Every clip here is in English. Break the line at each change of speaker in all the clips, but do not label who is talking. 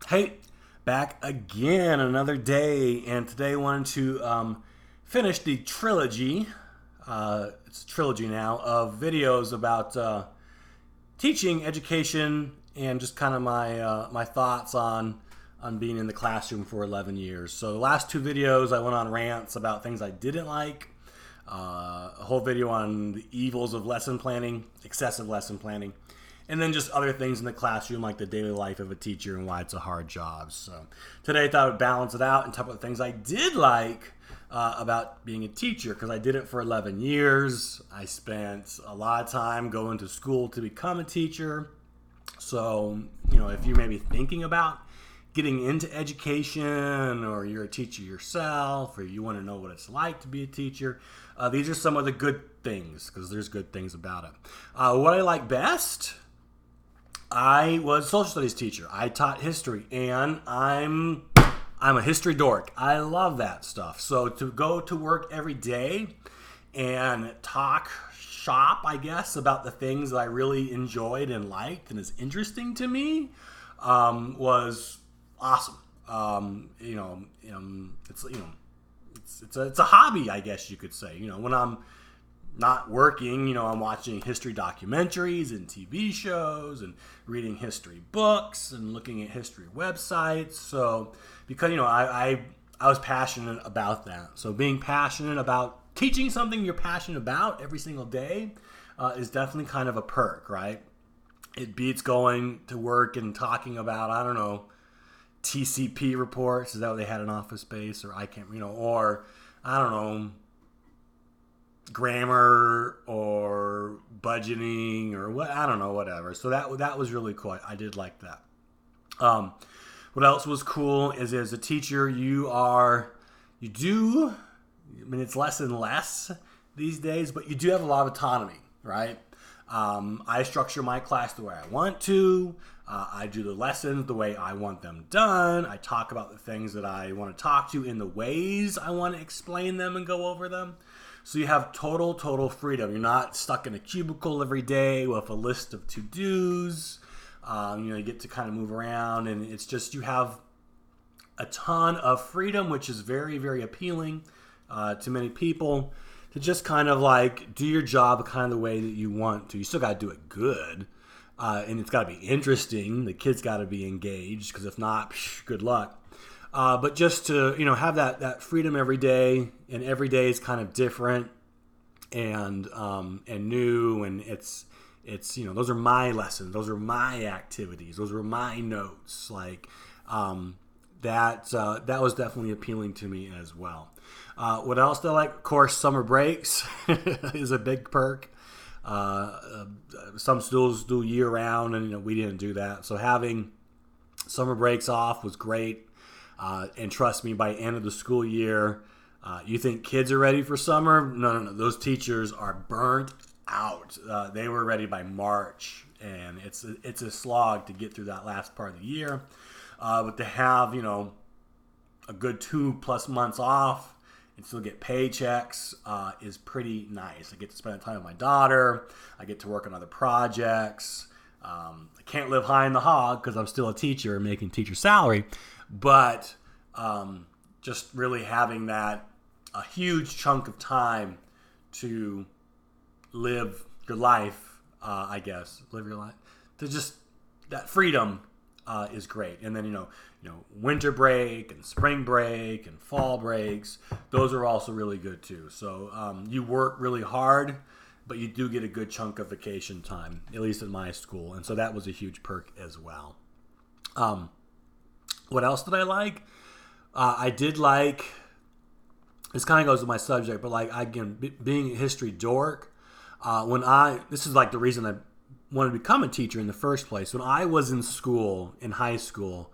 Hey, back again another day, and today I wanted to finish the trilogy. It's a trilogy now of videos about teaching, education, and just kind of my thoughts on being in the classroom for 11 years. So the last two videos I went on rants about things I didn't like. A whole video on the evils of lesson planning, excessive lesson planning, and then just other things in the classroom like the daily life of a teacher and why it's a hard job. So today I thought I would balance it out and talk about things I did like about being a teacher, because I did it for 11 years. I spent a lot of time going to school to become a teacher. So, if you may be thinking about getting into education, or you're a teacher yourself, or you want to know what it's like to be a teacher, these are some of the good things, because there's good things about it. What I like best, I was a social studies teacher. I taught history, and I'm a history dork. I love that stuff. So to go to work every day and talk shop, I guess, about the things that I really enjoyed and liked and is interesting to me, was awesome. It's a hobby, I guess you could say. When I'm not working, I'm watching history documentaries and TV shows and reading history books and looking at history websites. So because I was passionate about that. So being passionate about teaching something you're passionate about every single day is definitely kind of a perk, right? It beats going to work and talking about, I don't know, TCP reports. Is that what they had in Office Space? Or I can't, or I don't know, grammar or budgeting or what, I don't know, whatever. So that was really cool. I did like that. What else was cool is as a teacher, it's less and less these days, but you do have a lot of autonomy, right? I structure my class the way I want to. I do the lessons the way I want them done. I talk about the things that I want to talk to in the ways I want to explain them and go over them. So you have total freedom. You're not stuck in a cubicle every day with a list of to-dos. You get to kind of move around, and it's just you have a ton of freedom, which is very, very appealing to many people, to just kind of like do your job kind of the way that you want to. You still got to do it good, and it's got to be interesting. The kids got to be engaged, because if not, good luck. But just to have that freedom every day, and every day is kind of different and new, and it's those are my lessons, those are my activities, those are my notes. Like that was definitely appealing to me as well. What else do I like? Of course, summer breaks is a big perk. Some schools do year round, and we didn't do that. So having summer breaks off was great. And trust me, by the end of the school year, you think kids are ready for summer? No. Those teachers are burnt out. They were ready by March, and it's a slog to get through that last part of the year. But to have a good 2+ months off and still get paychecks is pretty nice. I get to spend time with my daughter. I get to work on other projects. I can't live high in the hog because I'm still a teacher and making teacher salary. But just really having a huge chunk of time to live your life, live your life, to just that freedom is great. And then winter break and spring break and fall breaks, those are also really good too. So you work really hard, but you do get a good chunk of vacation time, at least at my school, and so that was a huge perk as well. What else did I like? I did like, this kind of goes with my subject, but being a history dork, this is like the reason I wanted to become a teacher in the first place. When I was in high school,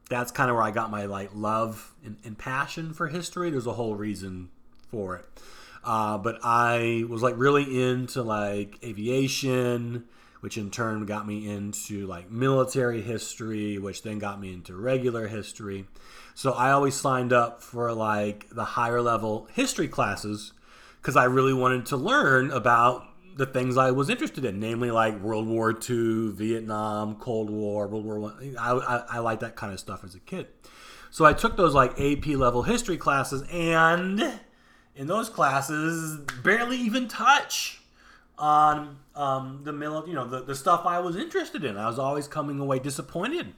that's kind of where I got my love and passion for history. There's a whole reason for it. But I was really into aviation, which in turn got me into military history, which then got me into regular history. So I always signed up for the higher level history classes, because I really wanted to learn about the things I was interested in, namely like World War II, Vietnam, Cold War, World War I. I liked that kind of stuff as a kid. So I took those like AP level history classes, and in those classes, barely even touch on the stuff I was interested in. I was always coming away disappointed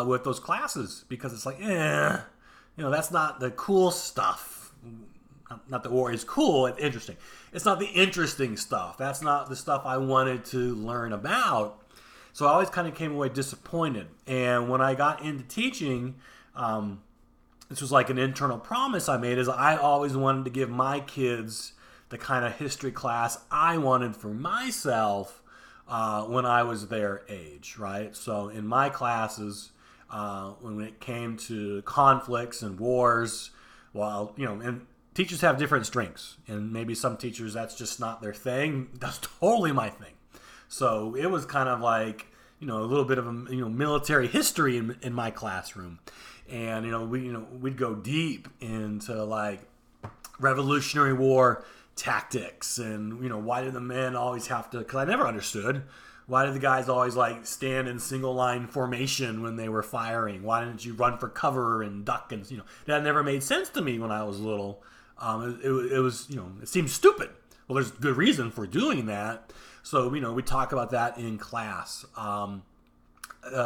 with those classes because it's like, that's not the cool stuff. Not that war is cool, it's interesting. It's not the interesting stuff. That's not the stuff I wanted to learn about. So I always kind of came away disappointed. And when I got into teaching, this was like an internal promise I made, is I always wanted to give my kids the kind of history class I wanted for myself when I was their age, right? So in my classes, when it came to conflicts and wars, and teachers have different strengths, and maybe some teachers, that's just not their thing. That's totally my thing. So it was kind of like, a little bit of a military history in my classroom, and we'd go deep into like Revolutionary War tactics, and why did the men always have to? Because I never understood. Why did the guys always like stand in single line formation when they were firing? Why didn't you run for cover and duck? And that never made sense to me when I was little. It was, it seemed stupid. Well, there's good reason for doing that. So, we talk about that in class.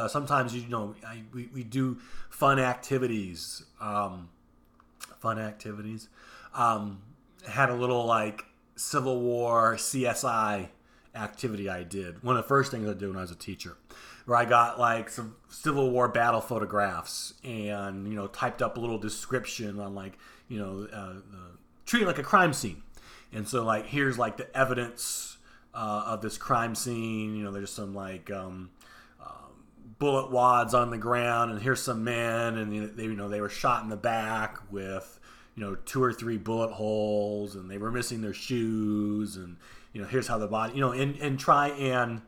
Sometimes, we do fun activities. Had a little like Civil War CSI activity I did. One of the first things I did when I was a teacher, where I got like some Civil War battle photographs and, typed up a little description on like, treating like a crime scene. And so like, here's like the evidence of this crime scene. There's some like bullet wads on the ground, and here's some men, and they were shot in the back with 2 or 3 bullet holes, and they were missing their shoes, and here's how the body, and try and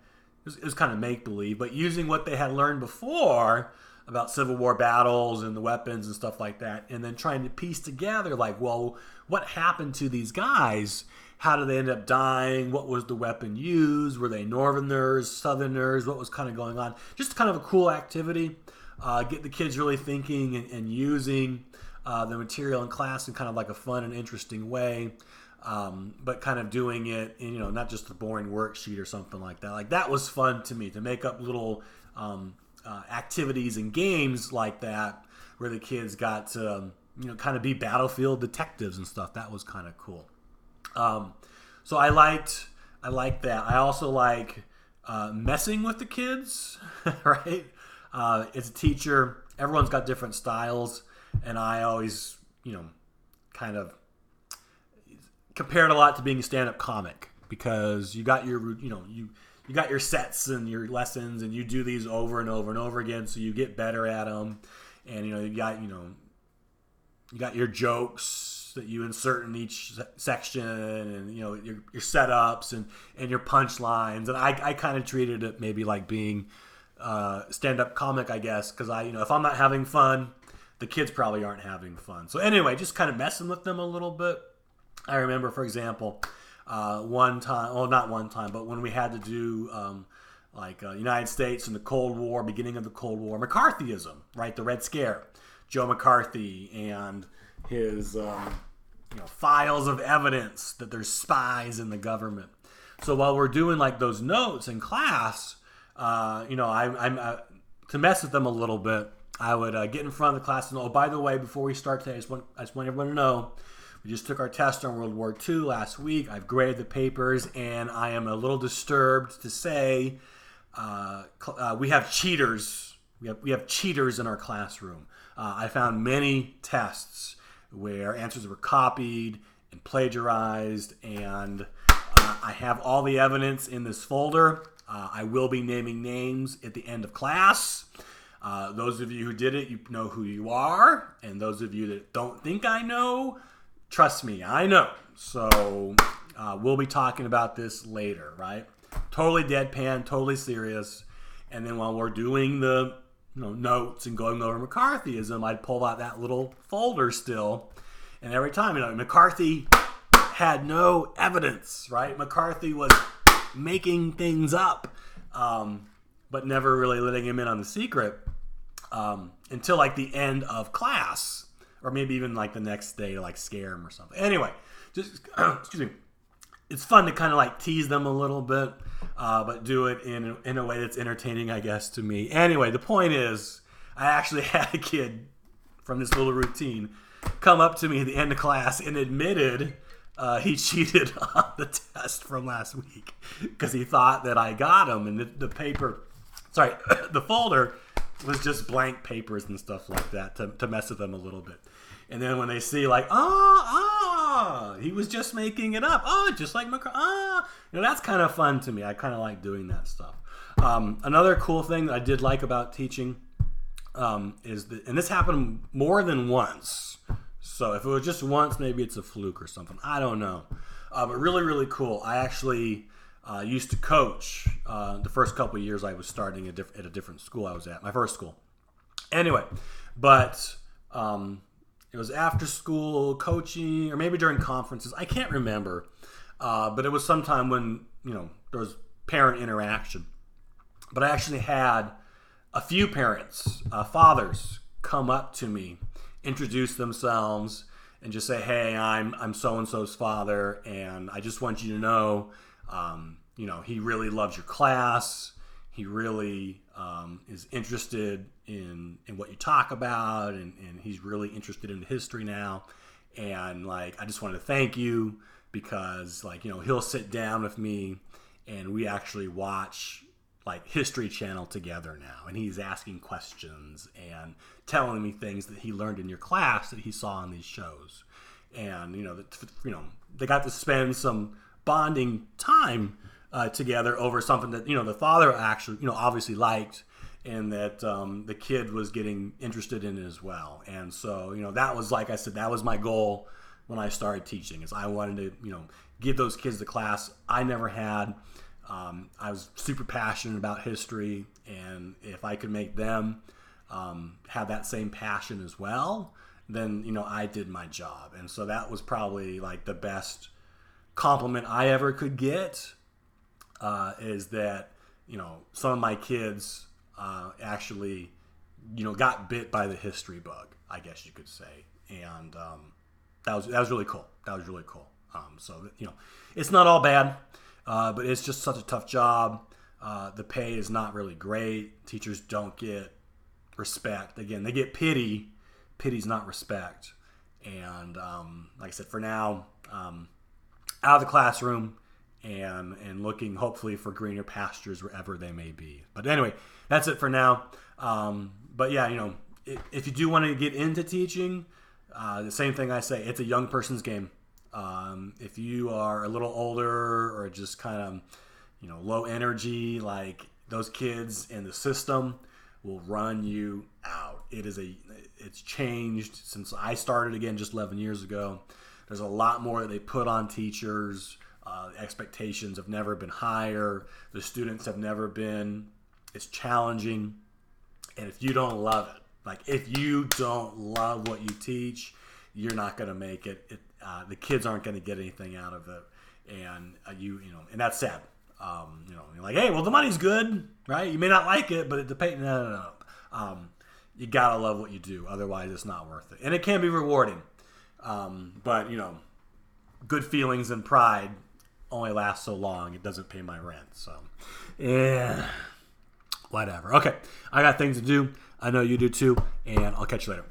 it was kind of make believe, but using what they had learned before about Civil War battles and the weapons and stuff like that, and then trying to piece together like, well, what happened to these guys? How did they end up dying? What was the weapon used? Were they Northerners, Southerners? What was kind of going on? Just kind of a cool activity. Get the kids really thinking and using the material in class in kind of like a fun and interesting way, but kind of doing it in, not just a boring worksheet or something like that. Like that was fun to me, to make up little activities and games like that where the kids got to kind of be battlefield detectives and stuff. That was kind of cool. So I liked that. I also like messing with the kids, right? As a teacher, everyone's got different styles, and I always, kind of compared a lot to being a stand-up comic, because you got your, you got your sets and your lessons, and you do these over and over and over again, so you get better at them, and you got your jokes that you insert in each section, and your setups and your punchlines, and I kind of treated it maybe like being stand-up comic, I guess, because if I'm not having fun, the kids probably aren't having fun. So anyway, just kind of messing with them a little bit. I remember, for example, one time, well, not one time, but when we had to do United States in the Cold War, beginning of the Cold War, McCarthyism, right? The Red Scare, Joe McCarthy and his files of evidence that there's spies in the government. So while we're doing like those notes in class, I'm to mess with them a little bit, I would get in front of the class and, oh, by the way, before we start today, I just want everyone to know, we just took our test on World War II last week. I've graded the papers, and I am a little disturbed to say we have cheaters. We have cheaters in our classroom. I found many tests where answers were copied and plagiarized, and I have all the evidence in this folder. I will be naming names at the end of class. Those of you who did it, you know who you are, and those of you that don't think I know, trust me, I know. So we'll be talking about this later, right? Totally deadpan, totally serious. And then while we're doing the notes and going over McCarthyism, I'd pull out that little folder still. And every time, McCarthy had no evidence, right? McCarthy was making things up, but never really letting him in on the secret until like the end of class, or maybe even like the next day to like scare him or something. Anyway, just excuse me. It's fun to kind of like tease them a little bit, but do it in a way that's entertaining, I guess, to me. Anyway, the point is, I actually had a kid from this little routine come up to me at the end of class and admitted he cheated on the test from last week because he thought that I got him, and the folder was just blank papers and stuff like that to mess with them a little bit. And then when they see like, he was just making it up. Just like that's kind of fun to me. I kind of like doing that stuff. Another cool thing that I did like about teaching is that, and this happened more than once. So if it was just once, maybe it's a fluke or something. I don't know. But really, really cool. I actually used to coach the first couple of years I was starting at a different school I was at, my first school. Anyway, but it was after school coaching, or maybe during conferences. I can't remember. But it was sometime when, there was parent interaction. But I actually had a few parents, fathers, come up to me, introduce themselves, and just say, "Hey, I'm so-and-so's father, and I just want you to know, he really loves your class. He really is interested in what you talk about, and he's really interested in history now. And like, I just wanted to thank you because he'll sit down with me, and we actually watch like History Channel together now, and he's asking questions and telling me things that he learned in your class that he saw on these shows, and they got to spend some bonding time together over something that the father actually obviously liked, and that the kid was getting interested in it as well. And so that was, like I said, that was my goal when I started teaching, is I wanted to give those kids the class I never had. I was super passionate about history, and if I could make them have that same passion as well, then I did my job. And so that was probably like the best compliment I ever could get, is that some of my kids actually got bit by the history bug, I guess you could say. And that was really cool. So it's not all bad. But it's just such a tough job. The pay is not really great. Teachers don't get respect. Again, they get pity. Pity's not respect. And like I said, for now, out of the classroom and looking hopefully for greener pastures wherever they may be. But anyway, that's it for now. But yeah, if you do want to get into teaching, the same thing I say, it's a young person's game. If you are a little older or just kind of, low energy, like those kids in the system will run you out. It's changed since I started again just 11 years ago. There's a lot more that they put on teachers. Expectations have never been higher. The students have never been. It's challenging. And if you don't love it, like if you don't love what you teach, you're not going to make it. The kids aren't going to get anything out of it, and and that's sad. You're like, hey, well, the money's good, right? You may not like it, but the pay, no. You gotta love what you do, otherwise it's not worth it. And it can be rewarding, but good feelings and pride only last so long. It doesn't pay my rent, so yeah, whatever. Okay, I got things to do. I know you do too, and I'll catch you later.